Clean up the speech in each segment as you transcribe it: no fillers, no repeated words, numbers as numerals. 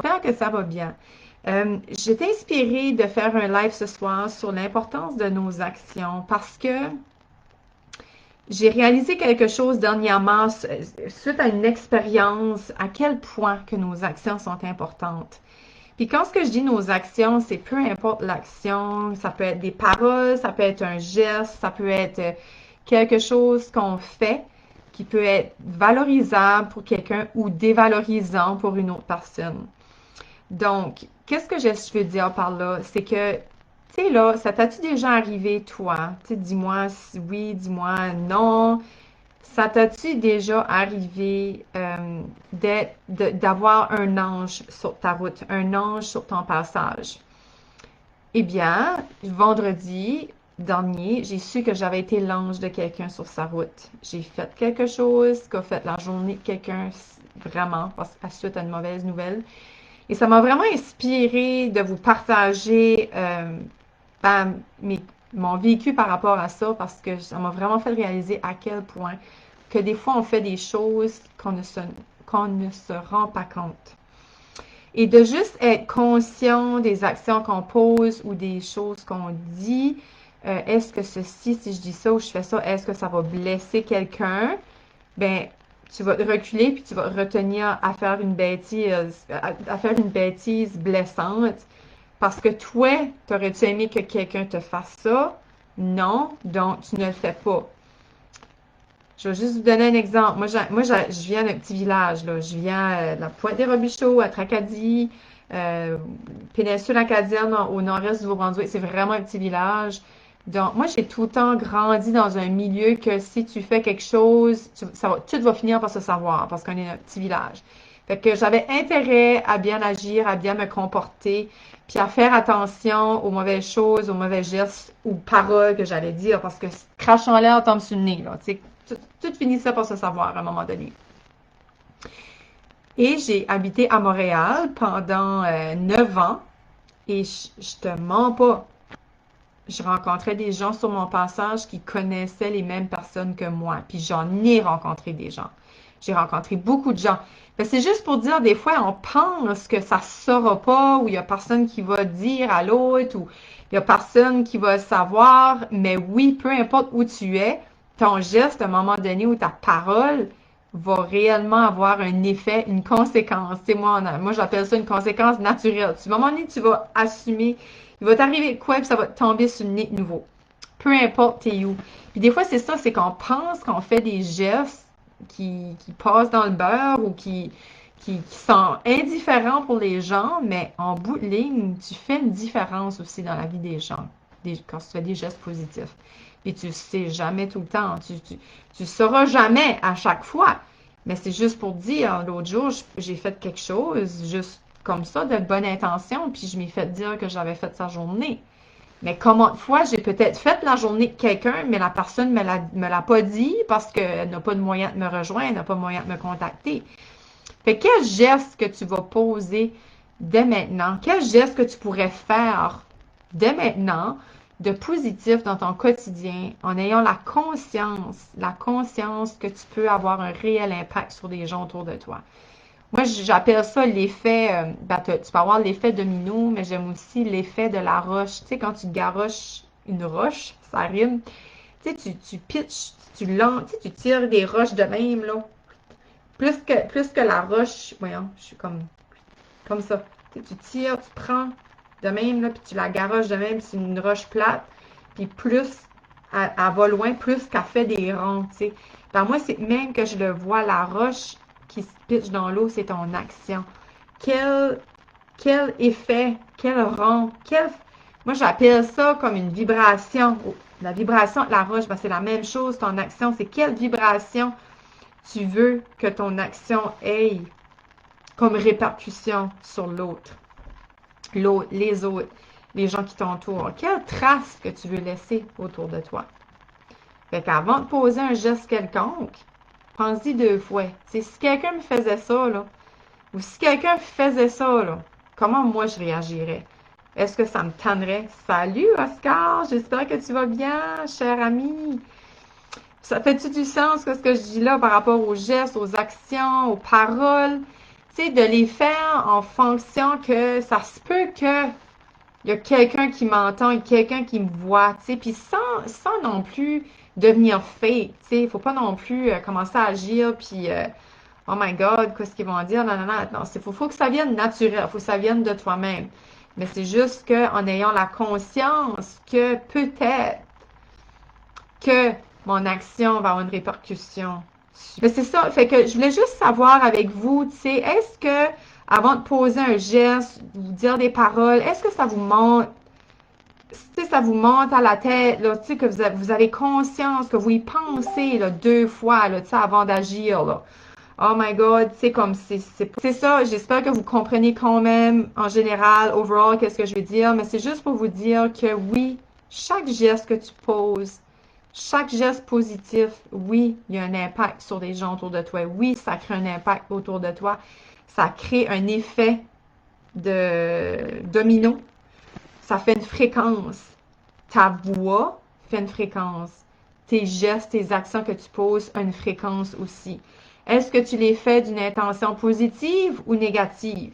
J'espère que ça va bien. J'étais inspirée de faire un live ce soir sur l'importance de nos actions parce que j'ai réalisé quelque chose dernièrement suite à une expérience à quel point que nos actions sont importantes. Puis quand ce que je dis nos actions, c'est peu importe l'action, ça peut être des paroles, ça peut être un geste, ça peut être quelque chose qu'on fait qui peut être valorisable pour quelqu'un ou dévalorisant pour une autre personne. Donc, qu'est-ce que je veux dire par là? C'est que, tu sais, là, ça t'as-tu déjà arrivé, toi? Tu sais, dis-moi si oui, dis-moi non. Ça t'as-tu déjà arrivé d'avoir un ange sur ta route, un ange sur ton passage? Eh bien, vendredi dernier, j'ai su que j'avais été l'ange de quelqu'un sur sa route. J'ai fait quelque chose qui a fait la journée de quelqu'un vraiment, parce que suite à une mauvaise nouvelle. Et ça m'a vraiment inspiré de vous partager ben, mon vécu par rapport à ça parce que ça m'a vraiment fait réaliser à quel point que des fois on fait des choses qu'on ne se rend pas compte. Et de juste être conscient des actions qu'on pose ou des choses qu'on dit. Est-ce que ceci, si je dis ça ou je fais ça, est-ce que ça va blesser quelqu'un? Ben, tu vas reculer puis tu vas retenir à faire une bêtise, à faire une bêtise blessante. Parce que toi, t'aurais-tu aimé que quelqu'un te fasse ça? Non, donc tu ne le fais pas. Je vais juste vous donner un exemple. Je viens d'un petit village, là. Je viens de la Pointe-des-Robichaux, à Tracadie, euh, péninsule acadienne au nord-est du Nouveau-Brunswick. C'est vraiment un petit village. Donc, moi, j'ai tout le temps grandi dans un milieu que si tu fais quelque chose, tout va finir par se savoir parce qu'on est un petit village. Fait que j'avais intérêt à bien agir, à bien me comporter, puis à faire attention aux mauvaises choses, aux mauvais gestes ou paroles que j'allais dire parce que crachant l'air tombe sur le nez, là. Tu sais, tout finissait par se savoir à un moment donné. Et j'ai habité à Montréal pendant 9 ans et je te mens pas. Je rencontrais des gens sur mon passage qui connaissaient les mêmes personnes que moi. Puis j'en ai rencontré des gens. J'ai rencontré beaucoup de gens. Mais c'est juste pour dire, des fois, on pense que ça ne se saura pas, ou il n'y a personne qui va dire à l'autre, ou il n'y a personne qui va savoir. Mais oui, peu importe où tu es, ton geste, à un moment donné, ou ta parole va réellement avoir un effet, une conséquence. Tu sais, moi j'appelle ça une conséquence naturelle. À un moment donné, tu vas assumer, il va t'arriver quoi, puis ça va tomber sur le nez de nouveau. Peu importe t'es où. Puis des fois, c'est ça, c'est qu'on pense qu'on fait des gestes qui passent dans le beurre ou qui sont indifférents pour les gens, mais en bout de ligne, tu fais une différence aussi dans la vie des gens quand tu fais des gestes positifs. Et tu ne sais jamais tout le temps. Tu sauras jamais à chaque fois. Mais c'est juste pour dire, l'autre jour, j'ai fait quelque chose juste comme ça, de bonne intention, puis je m'ai fait dire que j'avais fait sa journée. Mais combien de fois j'ai peut-être fait la journée de quelqu'un, mais la personne me l'a pas dit parce qu'elle n'a pas de moyen de me rejoindre, elle n'a pas de moyen de me contacter. Fait quel geste que tu vas poser dès maintenant? Quel geste que tu pourrais faire dès maintenant de positif dans ton quotidien en ayant la conscience que tu peux avoir un réel impact sur les gens autour de toi? Moi, j'appelle ça l'effet, tu peux avoir l'effet domino, mais j'aime aussi l'effet de la roche. Tu sais, quand tu garoches une roche, ça rime, tu sais, tu pitches, tu tires des roches de même, là. Plus que la roche, voyons, je suis comme ça. Tu tires, tu prends de même, là, puis tu la garoches de même, c'est une roche plate, puis plus elle va loin, plus qu'elle fait des ronds, tu sais. Ben moi, c'est même que je le vois, la roche qui se pitche dans l'eau, c'est ton action. Quel, quel effet, quel rond, Moi, j'appelle ça comme une vibration. La vibration de la roche, ben, c'est la même chose, ton action, c'est quelle vibration tu veux que ton action ait comme répercussion sur l'autre, les autres, les gens qui t'entourent. Quelle trace que tu veux laisser autour de toi? Fait qu'avant de poser un geste quelconque, pense-y 2 fois. C'est si quelqu'un me faisait ça, là, ou si quelqu'un faisait ça, là, comment moi je réagirais? Est-ce que ça me tannerait? Salut Oscar, j'espère que tu vas bien, cher ami. Ça fait-tu du sens ce que je dis là par rapport aux gestes, aux actions, aux paroles? tu sais, de les faire en fonction que ça se peut que il y a quelqu'un qui m'entend et quelqu'un qui me voit, tu sais, puis sans non plus devenir fake, tu sais, il faut pas non plus commencer à agir, puis oh my God, qu'est-ce qu'ils vont dire, non, non, non, non, faut que ça vienne naturel, faut que ça vienne de toi-même. Mais c'est juste qu'en ayant la conscience que peut-être que mon action va avoir une répercussion. Mais c'est ça, fait que je voulais juste savoir avec vous, tu sais, est-ce que avant de poser un geste, vous dire des paroles, est-ce que ça vous monte, tu sais, ça vous monte à la tête, là, tu sais, que vous avez conscience, que vous y pensez, là, 2 fois, là, tu sais, avant d'agir, là. Oh my God, c'est comme, c'est ça, j'espère que vous comprenez quand même, en général, overall, qu'est-ce que je veux dire, mais c'est juste pour vous dire que oui, chaque geste que tu poses, chaque geste positif, oui, il y a un impact sur les gens autour de toi. Oui, ça crée un impact autour de toi. Ça crée un effet de domino. Ça fait une fréquence. Ta voix fait une fréquence. Tes gestes, tes actions que tu poses ont une fréquence aussi. Est-ce que tu les fais d'une intention positive ou négative?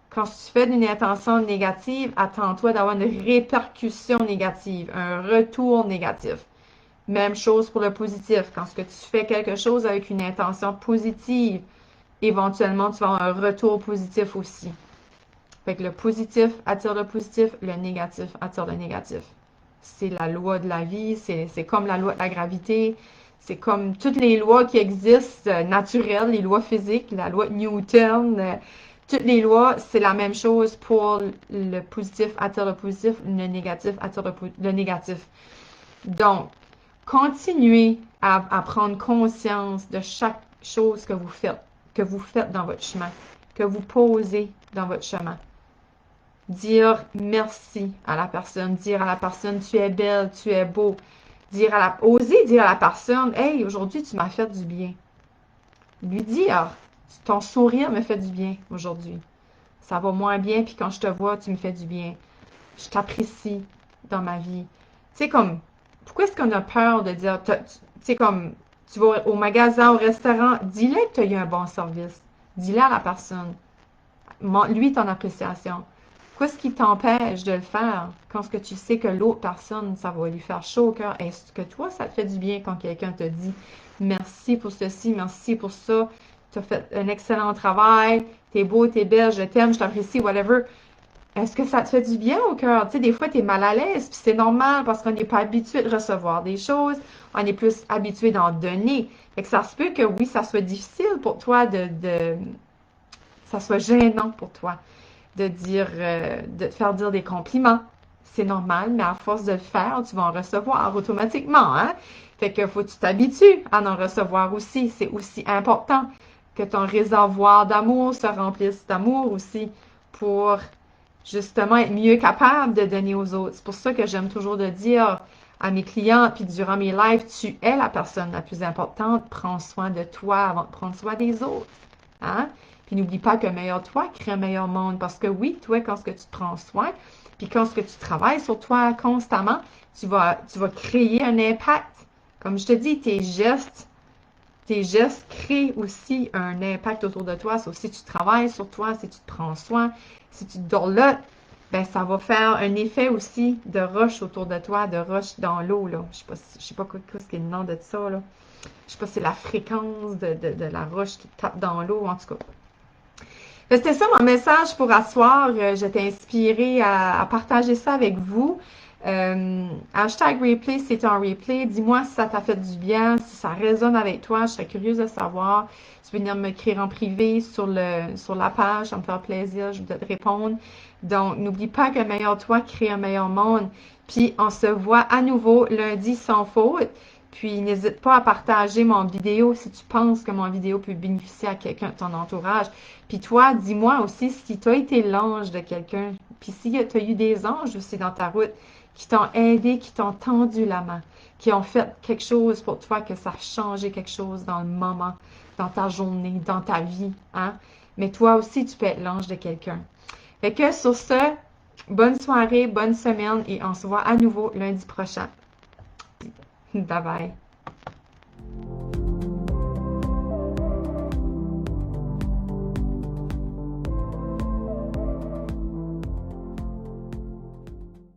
Quand tu fais d'une intention négative, attends-toi d'avoir une répercussion négative, un retour négatif. Même chose pour le positif. Quand tu fais quelque chose avec une intention positive, éventuellement, tu vas avoir un retour positif aussi. Fait que le positif attire le positif, le négatif attire le négatif. C'est la loi de la vie, c'est comme la loi de la gravité, c'est comme toutes les lois qui existent naturelles, les lois physiques, la loi de Newton, toutes les lois, c'est la même chose pour le positif attire le positif, le négatif attire le négatif. Donc, continuez à prendre conscience de chaque chose que vous faites dans votre chemin, que vous posez dans votre chemin. Dire merci à la personne, dire à la personne tu es belle, tu es beau, oser dire à la personne hey, aujourd'hui tu m'as fait du bien. Lui dire ton sourire me fait du bien aujourd'hui. Ça va moins bien, puis quand je te vois, tu me fais du bien. Je t'apprécie dans ma vie. Tu sais, comme, pourquoi est-ce qu'on a peur de dire, tu sais, comme, tu vas au magasin, au restaurant, dis-le que tu as eu un bon service. Dis-le à la personne. Lui, ton appréciation. Qu'est-ce qui t'empêche de le faire quand ce que tu sais que l'autre personne, ça va lui faire chaud au cœur? Est-ce que toi, ça te fait du bien quand quelqu'un te dit merci pour ceci, merci pour ça, tu as fait un excellent travail, t'es beau, t'es belle, je t'aime, je t'apprécie, whatever. Est-ce que ça te fait du bien au cœur? Tu sais, des fois, tu es mal à l'aise, puis c'est normal parce qu'on n'est pas habitué de recevoir des choses, on est plus habitué d'en donner. Fait que ça se peut que oui, ça soit difficile pour toi ça soit gênant pour toi de de te faire dire des compliments. C'est normal, mais à force de le faire, tu vas en recevoir automatiquement, hein? Fait que faut que tu t'habitues à en recevoir aussi. C'est aussi important que ton réservoir d'amour se remplisse d'amour aussi pour justement être mieux capable de donner aux autres. C'est pour ça que j'aime toujours de dire à mes clients, puis durant mes lives, tu es la personne la plus importante. Prends soin de toi avant de prendre soin des autres. Hein? Puis n'oublie pas qu'un meilleur toi crée un meilleur monde. Parce que oui, toi, quand ce que tu te prends soin, puis quand ce que tu travailles sur toi constamment, tu vas créer un impact. Comme je te dis, tes gestes créent aussi un impact autour de toi. So, si tu travailles sur toi, si tu te prends soin, si tu te dorlotes, ben ça va faire un effet aussi de roche autour de toi, de roche dans l'eau, là. Je sais pas qu'est-ce qui est le nom de ça, là. Je sais pas si c'est la fréquence de la roche qui tape dans l'eau, en tout cas. C'était ça mon message pour asseoir. J'étais inspirée à partager ça avec vous. Hashtag replay, c'est un replay. Dis-moi si ça t'a fait du bien, si ça résonne avec toi. Je serais curieuse de savoir. Tu peux venir m'écrire en privé sur la page. Ça me fait plaisir. Je vais te répondre. Donc, n'oublie pas qu'un meilleur toi crée un meilleur monde. Puis, on se voit à nouveau lundi sans faute. Puis, n'hésite pas à partager mon vidéo si tu penses que mon vidéo peut bénéficier à quelqu'un de ton entourage. Puis toi, dis-moi aussi si tu as été l'ange de quelqu'un. Puis si tu as eu des anges aussi dans ta route qui t'ont aidé, qui t'ont tendu la main, qui ont fait quelque chose pour toi, que ça a changé quelque chose dans le moment, dans ta journée, dans ta vie. Hein? Mais toi aussi, tu peux être l'ange de quelqu'un. Fait que sur ce, bonne soirée, bonne semaine et on se voit à nouveau lundi prochain. Bye bye.